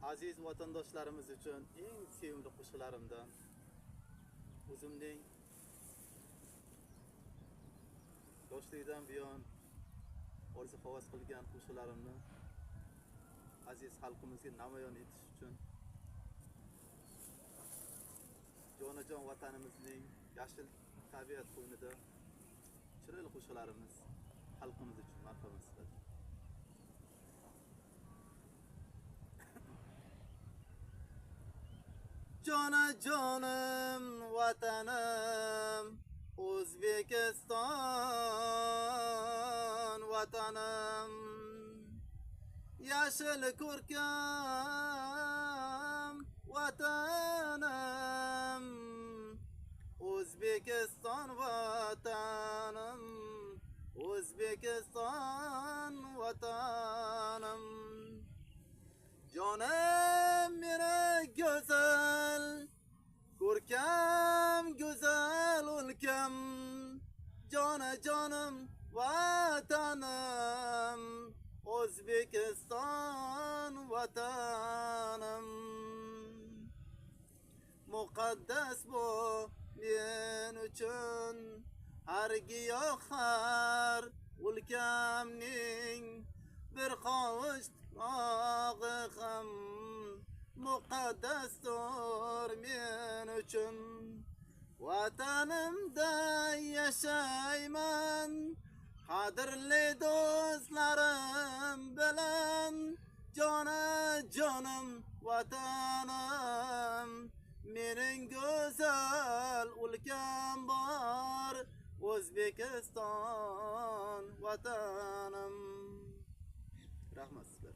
Aziz vatandaşlarımız uchun eng sevimli qo'shiqlarimdan o'zimning yoshlikdan buyon orzu havas qilgan qo'shiqlarimni aziz xalqimizga namoyon etish uchun jonajon vatanimizning yashil tabiat qo'ynida chiroyli qo'shiqlarimiz xalqimiz uchun marhamat sizlar. Jonajonim vatanim O'zbekiston vatanim, yashil ko'rkam vatanim, O'zbekiston vatanim, O'zbekiston vatanim. Jonim meni go'zal, ko'rkam go'zal o'lkam, jonajonim vatanim, O'zbekiston vatanim. Muqaddas bu men uchun har giyoh har o'lkamning bir qovush tuprog'i ham muqaddasdir men uchun. Vatanimda yashayman qadrli do'stlarim bilan, jonajonim vatanim, mening go'zal o'lkam bor, O'zbekiston vatanim. Rahmat sizlar.